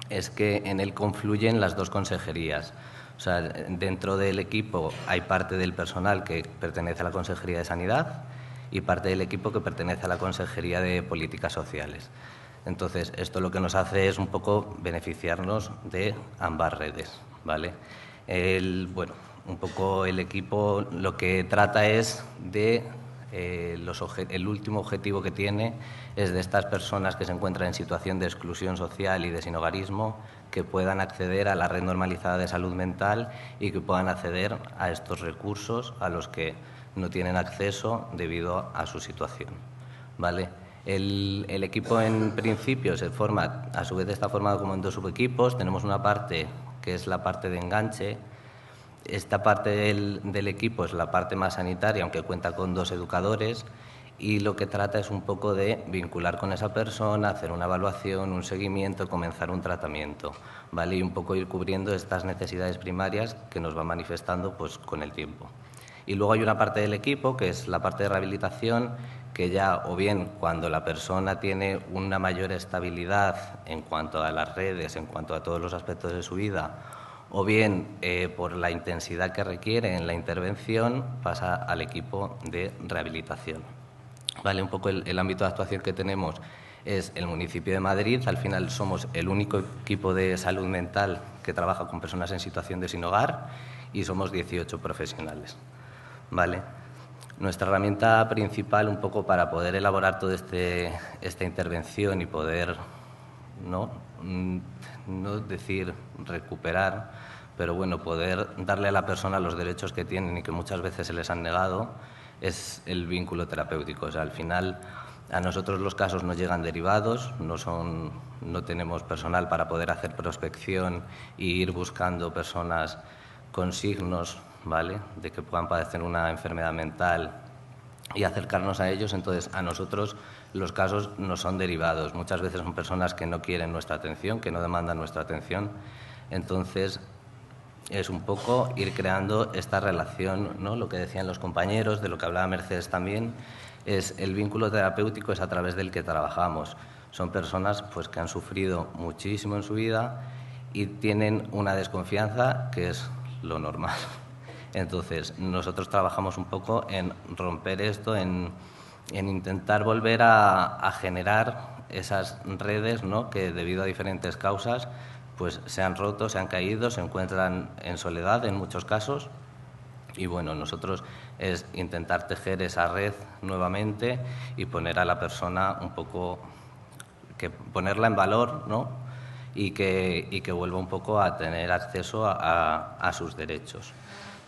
es que en él confluyen las dos consejerías. O sea, dentro del equipo hay parte del personal que pertenece a la Consejería de Sanidad y parte del equipo que pertenece a la Consejería de Políticas Sociales. Entonces, esto lo que nos hace es un poco beneficiarnos de ambas redes, ¿vale? Bueno, un poco el equipo lo que trata es de el último objetivo que tiene es de estas personas que se encuentran en situación de exclusión social y de sinhogarismo que puedan acceder a la red normalizada de salud mental y que puedan acceder a estos recursos a los que no tienen acceso debido a su situación, ¿vale? El equipo en principio se forma, a su vez está formado como en dos subequipos. Tenemos una parte que es la parte de enganche. Esta parte del equipo es la parte más sanitaria, aunque cuenta con dos educadores, y lo que trata es un poco de vincular con esa persona, hacer una evaluación, un seguimiento, comenzar un tratamiento, ¿vale? Y un poco ir cubriendo estas necesidades primarias que nos van manifestando pues, con el tiempo. Y luego hay una parte del equipo, que es la parte de rehabilitación, que ya o bien cuando la persona tiene una mayor estabilidad en cuanto a las redes, en cuanto a todos los aspectos de su vida, o bien por la intensidad que requiere en la intervención, pasa al equipo de rehabilitación. Vale, un poco el ámbito de actuación que tenemos es el municipio de Madrid. Al final somos el único equipo de salud mental que trabaja con personas en situación de sin hogar y somos 18 profesionales. Vale. Nuestra herramienta principal, un poco para poder elaborar toda esta intervención y poder, no decir recuperar, pero bueno, poder darle a la persona los derechos que tienen y que muchas veces se les han negado, es el vínculo terapéutico. O sea, al final a nosotros los casos no llegan derivados, no tenemos personal para poder hacer prospección e ir buscando personas con signos, ¿vale?, de que puedan padecer una enfermedad mental y acercarnos a ellos. Entonces, a nosotros los casos no son derivados. Muchas veces son personas que no quieren nuestra atención, que no demandan nuestra atención. Entonces, es un poco ir creando esta relación, ¿no? Lo que decían los compañeros, de lo que hablaba Mercedes también, es el vínculo terapéutico, es a través del que trabajamos. Son personas pues, que han sufrido muchísimo en su vida y tienen una desconfianza que es lo normal. Entonces, nosotros trabajamos un poco en romper esto, en intentar volver a generar esas redes, ¿no?, que debido a diferentes causas pues se han roto, se han caído, se encuentran en soledad en muchos casos. Y bueno, nosotros es intentar tejer esa red nuevamente y poner a la persona un poco, que ponerla en valor, ¿no?, y que vuelva un poco a tener acceso a sus derechos.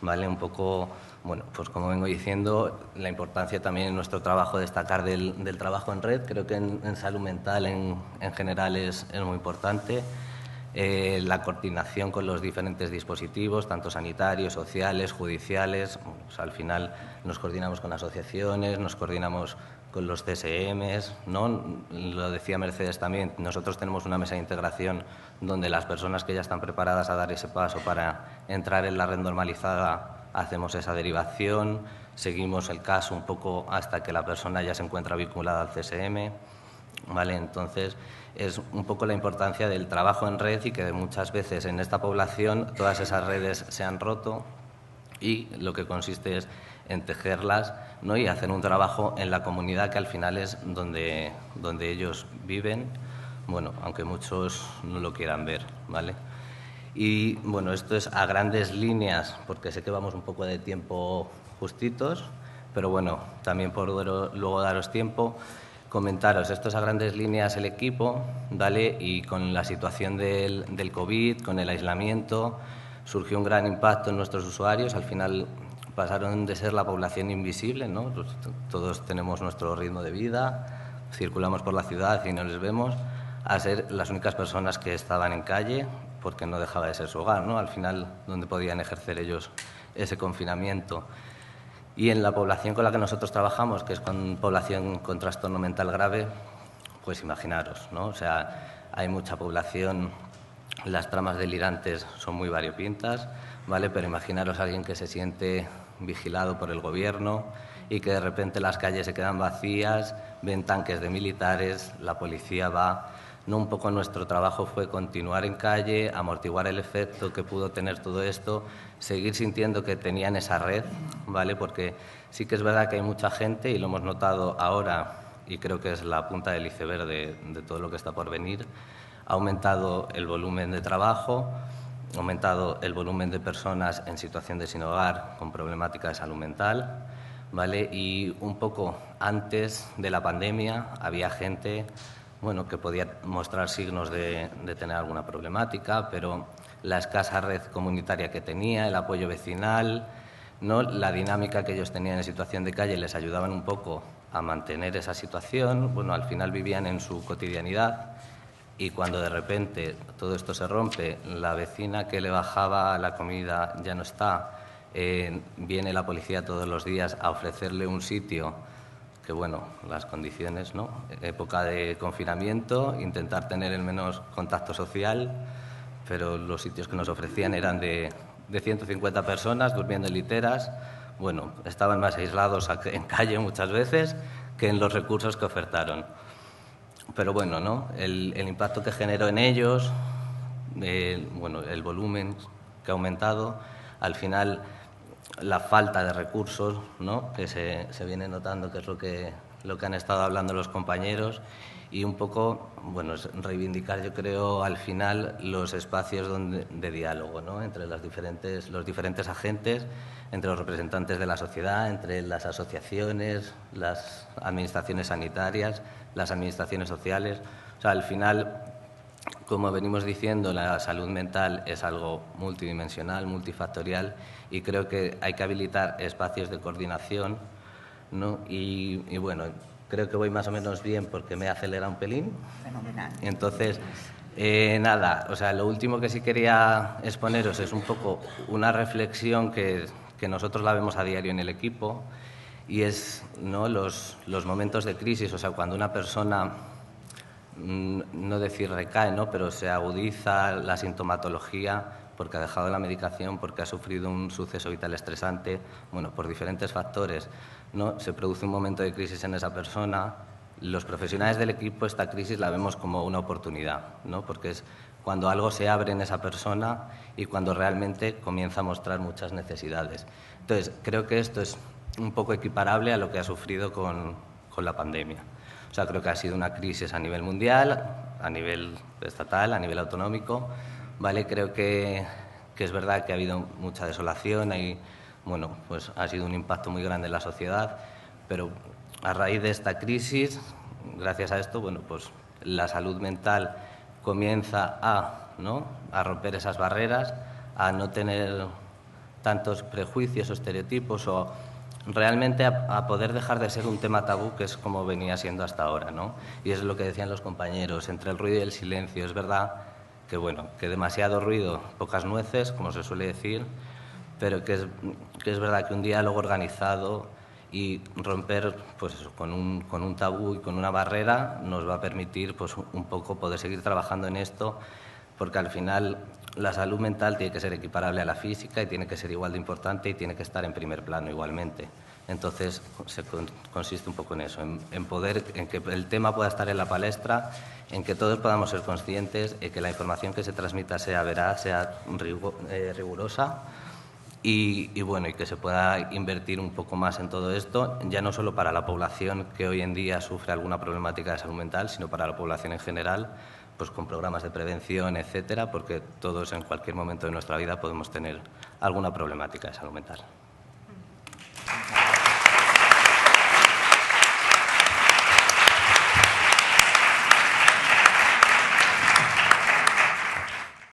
¿Vale? Un poco, bueno, pues como vengo diciendo, la importancia también en nuestro trabajo, destacar del trabajo en red. Creo que en salud mental en general es muy importante. La coordinación con los diferentes dispositivos, tanto sanitarios, sociales, judiciales. Pues al final nos coordinamos con asociaciones, nos coordinamos con los CSMs, ¿no? Lo decía Mercedes también, nosotros tenemos una mesa de integración donde las personas que ya están preparadas a dar ese paso para entrar en la red normalizada hacemos esa derivación, seguimos el caso un poco hasta que la persona ya se encuentra vinculada al CSM. ¿vale? Entonces, es un poco la importancia del trabajo en red y que muchas veces en esta población todas esas redes se han roto y lo que consiste es en tejerlas, ¿no? Y hacer un trabajo en la comunidad que al final es donde ellos viven, bueno, aunque muchos no lo quieran ver, ¿vale? Y bueno, esto es a grandes líneas, porque sé que vamos un poco de tiempo justitos, pero bueno, también por luego daros tiempo, comentaros, esto es a grandes líneas el equipo, ¿vale? Y con la situación del COVID, con el aislamiento, surgió un gran impacto en nuestros usuarios. Al final pasaron de ser la población invisible, ¿no? Pues todos tenemos nuestro ritmo de vida, circulamos por la ciudad y no les vemos, a ser las únicas personas que estaban en calle, porque no dejaba de ser su hogar, ¿no? Al final, donde podían ejercer ellos ese confinamiento. Y en la población con la que nosotros trabajamos, que es con población con trastorno mental grave, pues imaginaros, ¿no? O sea, hay mucha población, las tramas delirantes son muy variopintas, ¿vale? Pero imaginaros a alguien que se siente vigilado por el gobierno y que de repente las calles se quedan vacías, ven tanques de militares, la policía va. No, un poco nuestro trabajo fue continuar en calle, amortiguar el efecto que pudo tener todo esto, seguir sintiendo que tenían esa red, ¿vale? Porque sí que es verdad que hay mucha gente y lo hemos notado ahora y creo que es la punta del iceberg de todo lo que está por venir. Ha aumentado el volumen de trabajo, ha aumentado el volumen de personas en situación de sin hogar con problemática de salud mental, ¿vale? Y un poco antes de la pandemia había gente, bueno, que podía mostrar signos de tener alguna problemática, pero la escasa red comunitaria que tenía, el apoyo vecinal, ¿no? La dinámica que ellos tenían en situación de calle les ayudaban un poco a mantener esa situación. Bueno, al final vivían en su cotidianidad y cuando de repente todo esto se rompe, la vecina que le bajaba la comida ya no está, viene la policía todos los días a ofrecerle un sitio, que bueno, las condiciones, ¿no? Época de confinamiento, intentar tener el menos contacto social, pero los sitios que nos ofrecían eran de 150 personas durmiendo en literas. Bueno, estaban más aislados en calle muchas veces que en los recursos que ofertaron. Pero bueno, ¿no? El impacto que generó en ellos, bueno, el volumen que ha aumentado, al final la falta de recursos, ¿no? Que se viene notando, que es lo que han estado hablando los compañeros, y un poco, bueno, es reivindicar, yo creo, al final los espacios de diálogo, ¿no? Entre los diferentes agentes, entre los representantes de la sociedad, entre las asociaciones, las administraciones sanitarias, las administraciones sociales. O sea, al final, como venimos diciendo, la salud mental es algo multidimensional, multifactorial, y creo que hay que habilitar espacios de coordinación, ¿no? Y bueno, creo que voy más o menos bien porque me he acelerado un pelín. Fenomenal. Entonces, nada, o sea, lo último que sí quería exponeros es un poco una reflexión que nosotros la vemos a diario en el equipo, y es, ¿no? los momentos de crisis, o sea, cuando una persona, no decir recae, ¿no? Pero se agudiza la sintomatología porque ha dejado la medicación, porque ha sufrido un suceso vital estresante, bueno, por diferentes factores, ¿no? Se produce un momento de crisis en esa persona. Los profesionales del equipo esta crisis la vemos como una oportunidad, ¿no? Porque es cuando algo se abre en esa persona y cuando realmente comienza a mostrar muchas necesidades. Entonces, creo que esto es un poco equiparable a lo que ha sufrido con la pandemia. O sea, creo que ha sido una crisis a nivel mundial, a nivel estatal, a nivel autonómico, ¿vale? Creo que es verdad que ha habido mucha desolación y, bueno, pues ha sido un impacto muy grande en la sociedad, pero a raíz de esta crisis, gracias a esto, bueno, pues la salud mental comienza a romper esas barreras, a no tener tantos prejuicios o estereotipos, o realmente a poder dejar de ser un tema tabú, que es como venía siendo hasta ahora, ¿no? Y es lo que decían los compañeros, entre el ruido y el silencio. Es verdad que, bueno, que demasiado ruido, pocas nueces, como se suele decir, pero que es verdad que un diálogo organizado y romper, pues eso, con un tabú y con una barrera nos va a permitir, pues, un poco poder seguir trabajando en esto, porque al final la salud mental tiene que ser equiparable a la física y tiene que ser igual de importante y tiene que estar en primer plano igualmente. Entonces, consiste un poco en eso, en que el tema pueda estar en la palestra, en que todos podamos ser conscientes, en que la información que se transmita sea veraz, sea rigurosa y bueno, y que se pueda invertir un poco más en todo esto, ya no solo para la población que hoy en día sufre alguna problemática de salud mental, sino para la población en general, pues con programas de prevención, etcétera, porque todos en cualquier momento de nuestra vida podemos tener alguna problemática de salud mental.